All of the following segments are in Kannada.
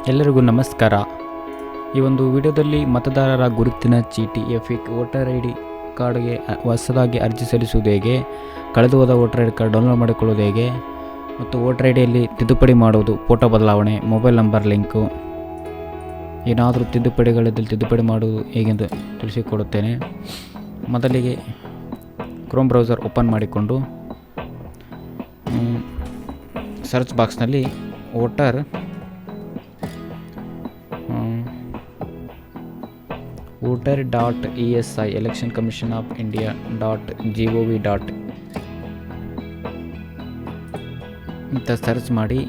ಎಲ್ಲರಿಗೂ ನಮಸ್ಕಾರ. ಈ ಒಂದು ವಿಡಿಯೋದಲ್ಲಿ ಮತದಾರರ ಗುರುತಿನ ಚೀಟಿ ಎಫಿಕ್ ವೋಟರ್ ಐ ಡಿ ಕಾರ್ಡ್ಗೆ ಹೊಸದಾಗಿ ಅರ್ಜಿ ಸಲ್ಲಿಸುವುದು ಹೇಗೆ, ಕಳೆದು ಹೋದ voter I D card download ಮಾಡಿಕೊಳ್ಳುವುದು ಹೇಗೆ ಮತ್ತು ವೋಟರ್ ಐ ಡಿಯಲ್ಲಿ ತಿದ್ದುಪಡಿ ಮಾಡುವುದು, ಫೋಟೋ ಬದಲಾವಣೆ, ಮೊಬೈಲ್ ನಂಬರ್ ಲಿಂಕು, ಏನಾದರೂ ತಿದ್ದುಪಡಿಗಳಿದ್ದಲ್ಲಿ ತಿದ್ದುಪಡಿ ಮಾಡುವುದು ಹೇಗೆಂದು ತಿಳಿಸಿಕೊಡುತ್ತೇನೆ. ಮೊದಲಿಗೆ ಕ್ರೋಮ್ ಬ್ರೌಸರ್ ಓಪನ್ ಮಾಡಿಕೊಂಡು ಸರ್ಚ್ ಬಾಕ್ಸ್ನಲ್ಲಿ voter.esi election commission of India .gov. ಅಂತ ಸರ್ಚ್ ಮಾಡಿ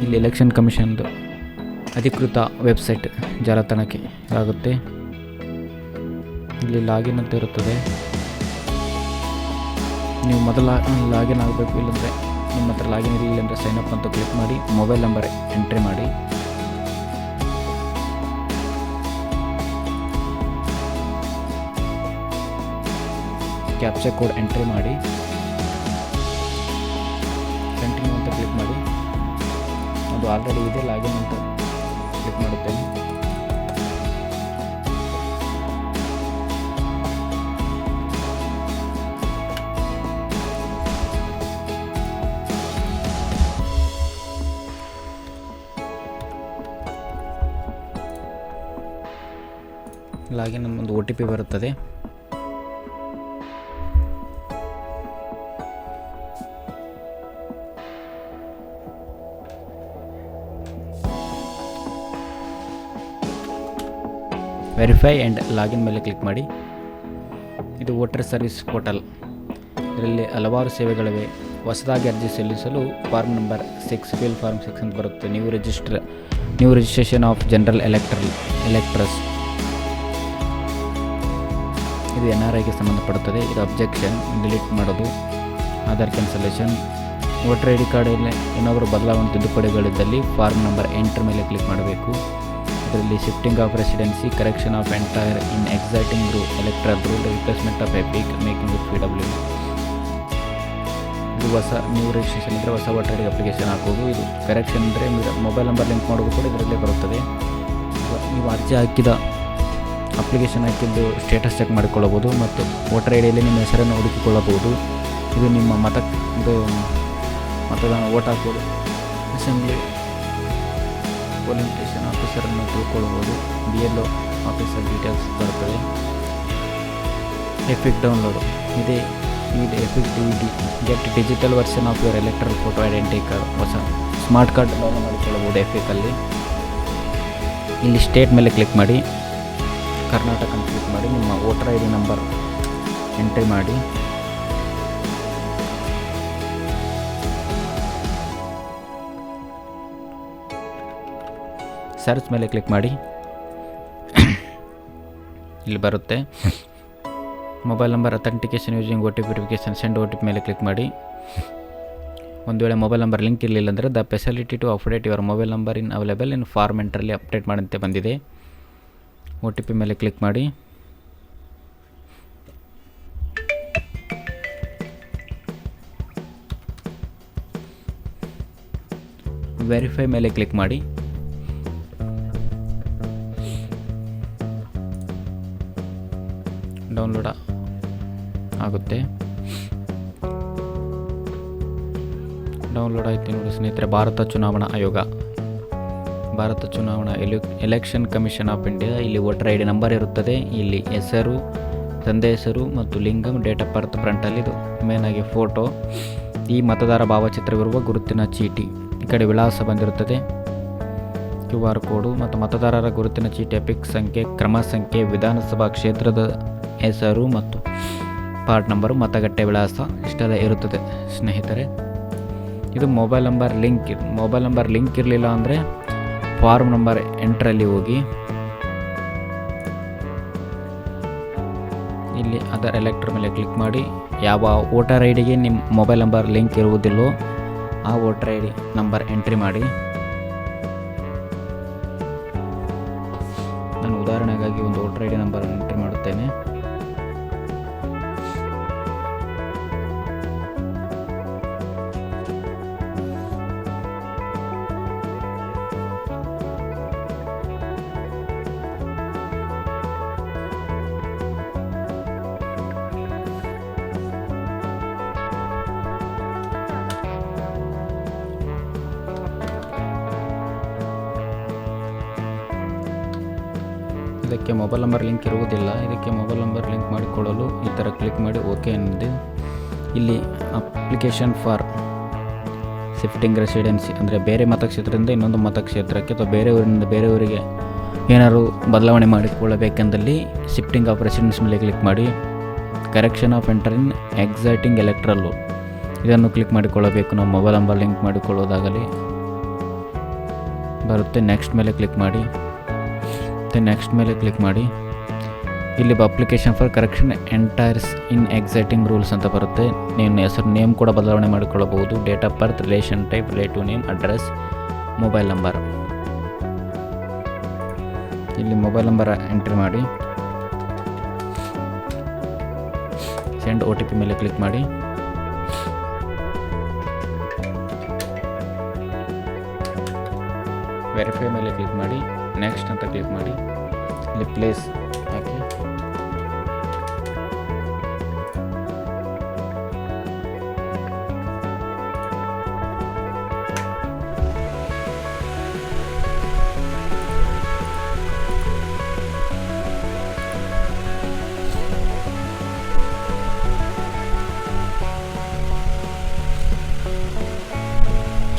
ಇಲ್ಲಿ ಎಲೆಕ್ಷನ್ ಕಮಿಷನ್ದು ಅಧಿಕೃತ ವೆಬ್ಸೈಟ್ ಜಾಲತಾಣಕ್ಕೆ ಆಗುತ್ತೆ. ಇಲ್ಲಿ ಲಾಗಿನ್ ಅಂತ ಇರುತ್ತದೆ. ನೀವು ಮೊದಲ ಲಾಗಿನ್ ಆಗಬೇಕು, ಇಲ್ಲಾಂದರೆ ನಿಮ್ಮ ಹತ್ರ ಲಾಗಿನ್ ಇರಲಿಲ್ಲ ಅಂದರೆ ಸೈನಪ್ ಅಂತ ಕ್ಲಿಕ್ ಮಾಡಿ ಮೊಬೈಲ್ ನಂಬರ್ ಎಂಟ್ರಿ ಮಾಡಿ. ಕ್ಯಾಪ್ಚಾ ಕೋಡ್ ಎಂಟ್ರಿ ಮಾಡಿ ಕಂಟಿನ್ಯೂ ಅಂತ ಕ್ಲಿಕ್ ಮಾಡಿ. ಅದು ಆಲ್ರೆಡಿ ಇದೆ, ಲಾಗಿನ್ ಅಂತ ಕ್ಲಿಕ್ ಮಾಡುತ್ತೇನೆ. ಲಾಗಿನ್ ಒಂದು OTP ಬರುತ್ತದೆ. ವೆರಿಫೈ ಆ್ಯಂಡ್ ಲಾಗಿನ್ ಮೇಲೆ ಕ್ಲಿಕ್ ಮಾಡಿ. ಇದು ವೋಟರ್ ಸರ್ವಿಸ್ ಪೋರ್ಟಲ್. ಇದರಲ್ಲಿ ಹಲವಾರು ಸೇವೆಗಳಿವೆ. ಹೊಸದಾಗಿ ಅರ್ಜಿ ಸಲ್ಲಿಸಲು ಫಾರ್ಮ್ ನಂಬರ್ 6 ಫಿಲ್ ಫಾರ್ಮ್ 6 ಅಂತ ಬರುತ್ತೆ. New registration of general electors, ಇದು NRIಗೆ ಸಂಬಂಧಪಡುತ್ತದೆ. ಇದು ಅಬ್ಜೆಕ್ಷನ್, ಡಿಲೀಟ್ ಮಾಡೋದು, Aadhaar cancellation, voter I D ಕಾರ್ಡಲ್ಲಿ ಏನಾದರೂ ಬದಲಾವಣೆ ತಿದ್ದುಪಡಿಗಳಿದ್ದಲ್ಲಿ ಫಾರ್ಮ್ ನಂಬರ್ 8 ಮೇಲೆ ಕ್ಲಿಕ್ ಮಾಡಬೇಕು. ಇದರಲ್ಲಿ shifting of residency, correction of entire in exciting electoral rule, replacement of EPIC, making with PW. ಇದು ಹೊಸ ನ್ಯೂ ರಿಜಿಸ್ಟ್ರೇಷನ್ ಇದ್ದರೆ ಹೊಸ ವೋಟರ್ ಐ ಡಿ ಅಪ್ಲಿಕೇಶನ್ ಹಾಕೋದು. ಇದು ಕರೆಕ್ಷನ್ ಅಂದರೆ ಮೊಬೈಲ್ ನಂಬರ್ ಲಿಂಕ್ ಮಾಡೋದು ಕೂಡ ಇದರಲ್ಲೇ ಬರುತ್ತದೆ. ನೀವು ಅರ್ಜಿ ಹಾಕಿದ ಅಪ್ಲಿಕೇಶನ್ ಹಾಕಿದ್ದು ಸ್ಟೇಟಸ್ ಚೆಕ್ ಮಾಡಿಕೊಳ್ಳಬಹುದು ಮತ್ತು ವೋಟರ್ ಐ ಡಿಯಲ್ಲಿ ನಿಮ್ಮ ಹೆಸರನ್ನು ಹುಡುಕಿಕೊಳ್ಳಬಹುದು. ಇದು ನಿಮ್ಮ ಮತದಾನ ವೋಟ್ ಹಾಕೋದು, ಅಸೆಂಬ್ಲಿ ಪೋಲಿಂಗ್ ಸ್ಟೇಷನ್ ಆಫೀಸರನ್ನು ತಿಳ್ಕೊಳ್ಳಬಹುದು. BLO ಆಫೀಸರ್ ಡೀಟೇಲ್ಸ್ ಬರುತ್ತದೆ. ಎಫಿಕ್ ಡೌನ್ಲೋಡ್ ಇದೆ. EPIC DVD get digital version of your electoral photo identity card, ಹೊಸ ಸ್ಮಾರ್ಟ್ ಕಾರ್ಡ್ ಡೌನ್ಲೋಡ್ ಮಾಡಿಕೊಳ್ಳಬಹುದು ಎಫಿಕಲ್ಲಿ. ಇಲ್ಲಿ ಸ್ಟೇಟ್ ಮೇಲೆ ಕ್ಲಿಕ್ ಮಾಡಿ, ಕರ್ನಾಟಕ ಅಂತ ಕ್ಲಿಕ್ ಮಾಡಿ, ನಿಮ್ಮ voter I D number entry ಮಾಡಿ. ಸರ್ಚ್ ಮೇಲೆ ಕ್ಲಿಕ್ ಮಾಡಿ. ಇಲ್ಲಿ ಬರುತ್ತೆ mobile number authentication using OTP verification, send OTP ಮೇಲೆ ಕ್ಲಿಕ್ ಮಾಡಿ. ಒಂದು ವೇಳೆ ಮೊಬೈಲ್ ನಂಬರ್ ಲಿಂಕ್ ಇರಲಿಲ್ಲ ಅಂದರೆ the facility to update your mobile number in available in form ಎಂಟ್ರಲ್ಲಿ ಅಪ್ಡೇಟ್ ಮಾಡಂತೆ ಬಂದಿದೆ. OTP ಮೇಲೆ ಕ್ಲಿಕ್ ಮಾಡಿ. ವೆರಿಫೈ ಮೇಲೆ ಕ್ಲಿಕ್ ಮಾಡಿ. ಡೌನ್ಲೋಡ್ ಆಗುತ್ತೆ. ಡೌನ್ಲೋಡ್ ಆಯ್ತು ನೋಡಿ ಸ್ನೇಹಿತರೆ. ಭಾರತ ಚುನಾವಣಾ ಆಯೋಗ, ಭಾರತ ಚುನಾವಣಾ ಎಲೆಕ್ಷನ್ ಕಮಿಷನ್ ಆಫ್ ಇಂಡಿಯಾ. ಇಲ್ಲಿ ವೋಟರ್ ಐ ಡಿ ನಂಬರ್ ಇರುತ್ತದೆ. ಇಲ್ಲಿ ಹೆಸರು, ತಂದೆ ಹೆಸರು ಮತ್ತು ಲಿಂಗಮ್, ಡೇಟ್ ಆಫ್ ಬರ್ತ್ ಫ್ರಂಟಲ್ಲಿ ಇದು ಮೇನಾಗಿ ಫೋಟೋ, ಈ ಮತದಾರ ಭಾವಚಿತ್ರವಿರುವ ಗುರುತಿನ ಚೀಟಿ, ಈ ಕಡೆ ವಿಳಾಸ ಬಂದಿರುತ್ತದೆ, QR ಕೋಡು ಮತ್ತು ಮತದಾರರ ಗುರುತಿನ ಚೀಟಿ ಎಪಿಕ್ ಸಂಖ್ಯೆ, ಕ್ರಮ ಸಂಖ್ಯೆ, ವಿಧಾನಸಭಾ ಕ್ಷೇತ್ರದ ಹೆಸರು ಮತ್ತು ಪಾರ್ಟ್ ನಂಬರು, ಮತಗಟ್ಟೆ ವಿಳಾಸ ಇಷ್ಟೆಲ್ಲ ಇರುತ್ತದೆ ಸ್ನೇಹಿತರೆ. ಇದು ಮೊಬೈಲ್ ನಂಬರ್ ಲಿಂಕ್ ಇರಲಿಲ್ಲ ಅಂದರೆ ಫಾರ್ಮ್ ನಂಬರ್ 8ರಲ್ಲಿ ಹೋಗಿ ಇಲ್ಲಿ ಅದರ್ ಎಲೆಕ್ಟರ್ ಮೇಲೆ ಕ್ಲಿಕ್ ಮಾಡಿ. ಯಾವ ವೋಟರ್ ಐ ಡಿಗೆ ನಿಮ್ಮ ಮೊಬೈಲ್ ನಂಬರ್ ಲಿಂಕ್ ಇರುವುದಿಲ್ಲೋ ಆ voter I D number entry ಮಾಡಿ. ನಾನು ಉದಾಹರಣೆಗಾಗಿ ಒಂದು voter I D number entry ಮಾಡುತ್ತೇನೆ. ಇದಕ್ಕೆ ಮೊಬೈಲ್ ನಂಬರ್ ಲಿಂಕ್ ಇರುವುದಿಲ್ಲ. ಇದಕ್ಕೆ ಮೊಬೈಲ್ ನಂಬರ್ ಲಿಂಕ್ ಮಾಡಿಕೊಳ್ಳಲು ಈ ಥರ ಕ್ಲಿಕ್ ಮಾಡಿ ಓಕೆ ಅನ್ನಿದೆ. ಇಲ್ಲಿ ಅಪ್ಲಿಕೇಶನ್ ಫಾರ್ ಶಿಫ್ಟಿಂಗ್ ರೆಸಿಡೆನ್ಸಿ ಅಂದರೆ ಬೇರೆ ಮತಕ್ಷೇತ್ರದಿಂದ ಇನ್ನೊಂದು ಮತಕ್ಷೇತ್ರಕ್ಕೆ ಅಥವಾ ಬೇರೆ ಊರಿನಿಂದ ಬೇರೆ ಊರಿಗೆ ಏನಾದರೂ ಬದಲಾವಣೆ ಮಾಡಿಕೊಳ್ಳಬೇಕೆಂದಲ್ಲಿ ಶಿಫ್ಟಿಂಗ್ ಆಫ್ ರೆಸಿಡೆನ್ಸ್ ಮೇಲೆ ಕ್ಲಿಕ್ ಮಾಡಿ. Correction of enter in exciting electoral ಇದನ್ನು ಕ್ಲಿಕ್ ಮಾಡಿಕೊಳ್ಳಬೇಕು. ನಾವು ಮೊಬೈಲ್ ನಂಬರ್ ಲಿಂಕ್ ಮಾಡಿಕೊಳ್ಳೋದಾಗಲಿ ಬರುತ್ತೆ. ನೆಕ್ಸ್ಟ್ ಮೇಲೆ ಕ್ಲಿಕ್ ಮಾಡಿ. ನೆಕ್ಸ್ಟ್ ಮೇಲೆ ಕ್ಲಿಕ್ ಮಾಡಿ. ಇಲ್ಲಿ application for correction entries in existing rolls ಅಂತ ಬರುತ್ತೆ. ನೀವು ಹೆಸರು ನೇಮ್ ಕೂಡ ಬದಲಾವಣೆ ಮಾಡಿಕೊಳ್ಳಬಹುದು. Date of birth, relation type, relative name, address, mobile number. ಇಲ್ಲಿ ಮೊಬೈಲ್ ನಂಬರ್ ಎಂಟ್ರಿ ಮಾಡಿ. ಸೆಂಡ್ OTP ಮೇಲೆ ಕ್ಲಿಕ್ ಮಾಡಿ. ವೆರಿಫೈ ಮೇಲೆ ಕ್ಲಿಕ್ ಮಾಡಿ. ನೆಕ್ಸ್ಟ್ ಅಂತ ಕ್ಲಿಕ್ ಮಾಡಿ. ಇಲ್ಲಿ ಪ್ಲೇಸ್ ಹಾಕಿ.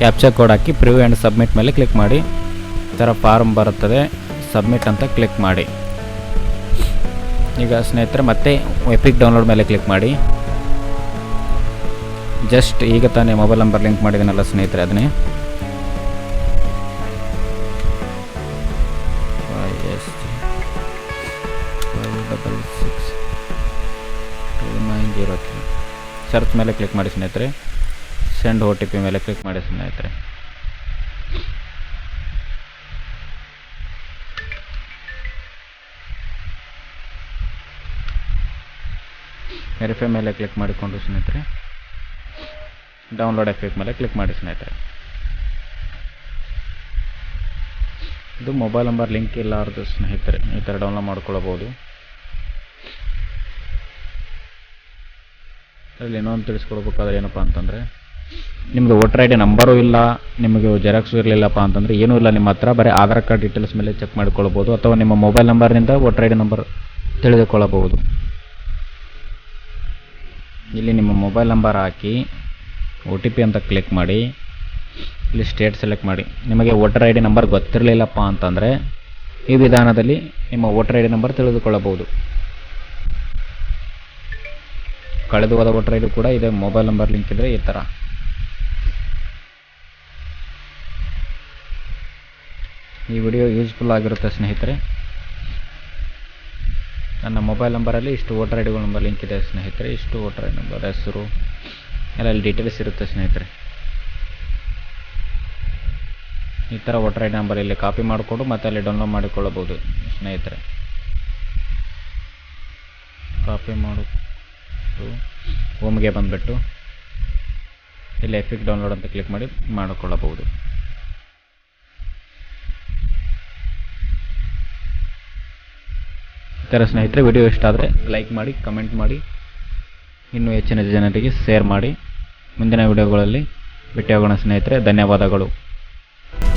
ಕ್ಯಾಪ್ಚಾ ಕೋಡ್ ಹಾಕಿ ಪ್ರಿವ್ಯೂ ಆ್ಯಂಡ್ ಸಬ್ಮಿಟ್ ಮೇಲೆ ಕ್ಲಿಕ್ ಮಾಡಿ. ಈ ಥರ ಫಾರ್ಮ್ ಬರುತ್ತದೆ. ಸಬ್ಮಿಟ್ ಅಂತ ಕ್ಲಿಕ್ ಮಾಡಿ. ಈಗ ಸ್ನೇಹಿತರೆ ಮತ್ತೆ ಎಪಿಕ್ ಡೌನ್ಲೋಡ್ ಮೇಲೆ ಕ್ಲಿಕ್ ಮಾಡಿ. ಜಸ್ಟ್ ಈಗ ತಾನೇ ಮೊಬೈಲ್ ನಂಬರ್ ಲಿಂಕ್ ಮಾಡಿದ್ದೀನಲ್ಲ ಸ್ನೇಹಿತರೆ, ಅದನ್ನೇ 5662903 ಸರ್ಚ್ ಮೇಲೆ ಕ್ಲಿಕ್ ಮಾಡಿ ಸ್ನೇಹಿತರೆ. ಸೆಂಡ್ OTP ಮೇಲೆ ಕ್ಲಿಕ್ ಮಾಡಿ ಸ್ನೇಹಿತರೆ. ವೆರಿಫೈ ಮೇಲೆ ಕ್ಲಿಕ್ ಮಾಡಿಕೊಂಡು ಸ್ನೇಹಿತರೆ ಡೌನ್ಲೋಡ್ ಎಪಿಕ್ ಮೇಲೆ ಕ್ಲಿಕ್ ಮಾಡಿ ಸ್ನೇಹಿತರೆ. ಇದು ಮೊಬೈಲ್ ನಂಬರ್ ಲಿಂಕ್ ಇಲ್ಲಾರದು ಸ್ನೇಹಿತರೆ ಈ ಥರ ಡೌನ್ಲೋಡ್ ಮಾಡ್ಕೊಳ್ಳಬಹುದು. ಅದರಲ್ಲಿ ಇನ್ನೊಂದು ತಿಳಿಸ್ಕೊಡ್ಬೇಕಾದ್ರೆ ಏನಪ್ಪ ಅಂತಂದರೆ, ನಿಮ್ಮದು ವೋಟರ್ ID ನಂಬರು ಇಲ್ಲ, ನಿಮಗೆ ಜೆರಾಕ್ಸು ಇರಲಿಲ್ಲಪ್ಪ ಅಂತಂದರೆ ಏನೂ ಇಲ್ಲ ನಿಮ್ಮ ಹತ್ರ, ಬರೀ ಆಧಾರ್ ಕಾರ್ಡ್ ಡೀಟೇಲ್ಸ್ ಮೇಲೆ ಚೆಕ್ ಮಾಡಿಕೊಳ್ಳಬಹುದು ಅಥವಾ ನಿಮ್ಮ ಮೊಬೈಲ್ ನಂಬರ್ನಿಂದ ವೋಟರ್ ID ನಂಬರ್ ತಿಳಿದುಕೊಳ್ಳಬಹುದು. ಇಲ್ಲಿ ನಿಮ್ಮ ಮೊಬೈಲ್ ನಂಬರ್ ಹಾಕಿ OTP ಅಂತ ಕ್ಲಿಕ್ ಮಾಡಿ. ಇಲ್ಲಿ ಸ್ಟೇಟ್ ಸೆಲೆಕ್ಟ್ ಮಾಡಿ. ನಿಮಗೆ ವೋಟರ್ ID ನಂಬರ್ ಗೊತ್ತಿರಲಿಲ್ಲಪ್ಪ ಅಂತಂದರೆ ಈ ವಿಧಾನದಲ್ಲಿ ನಿಮ್ಮ ವೋಟರ್ ID ನಂಬರ್ ತಿಳಿದುಕೊಳ್ಳಬಹುದು. ಕಳೆದು ಹೋದ ವೋಟರ್ ID ಕೂಡ ಇದೆ, ಮೊಬೈಲ್ ನಂಬರ್ ಲಿಂಕ್ ಇದ್ದರೆ ಈ ಥರ. ಈ ವಿಡಿಯೋ ಯೂಸ್ಫುಲ್ ಆಗಿರುತ್ತೆ ಸ್ನೇಹಿತರೆ. ನನ್ನ ಮೊಬೈಲ್ ನಂಬರಲ್ಲಿ ಇಷ್ಟು ವೋಟರ್ ID ನಂಬರ್ ಲಿಂಕ್ ಇದೆ ಸ್ನೇಹಿತರೆ. ಇಷ್ಟು ವೋಟರ್ ID ನಂಬರ್, ಹೆಸರು ಎಲ್ಲ ಅಲ್ಲಿ ಡೀಟೇಲ್ಸ್ ಇರುತ್ತೆ ಸ್ನೇಹಿತರೆ. ಈ ಥರ ವೋಟರ್ ID ನಂಬರ್ ಇಲ್ಲಿ ಕಾಪಿ ಮಾಡಿಕೊಂಡು ಮತ್ತೆ ಅಲ್ಲಿ ಡೌನ್ಲೋಡ್ ಮಾಡಿಕೊಳ್ಳಬಹುದು ಸ್ನೇಹಿತರೆ. ಕಾಪಿ ಮಾಡಿಕೊಂಡು ಹೋಮ್ಗೆ ಬಂದುಬಿಟ್ಟು ಇಲ್ಲಿ ಎಪಿಕ್ ಡೌನ್ಲೋಡ್ ಅಂತ ಕ್ಲಿಕ್ ಮಾಡಿ ಮಾಡಿಕೊಳ್ಳಬಹುದು. ಈ ಥರ ಸ್ನೇಹಿತರೆ ವಿಡಿಯೋ ಇಷ್ಟ ಆದರೆ ಲೈಕ್ ಮಾಡಿ, ಕಮೆಂಟ್ ಮಾಡಿ, ಇನ್ನೂ ಹೆಚ್ಚಿನ ಜನರಿಗೆ ಶೇರ್ ಮಾಡಿ. ಮುಂದಿನ ವಿಡಿಯೋಗಳಲ್ಲಿ ಭೇಟಿಯಾಗೋಣ ಸ್ನೇಹಿತರೆ. ಧನ್ಯವಾದಗಳು.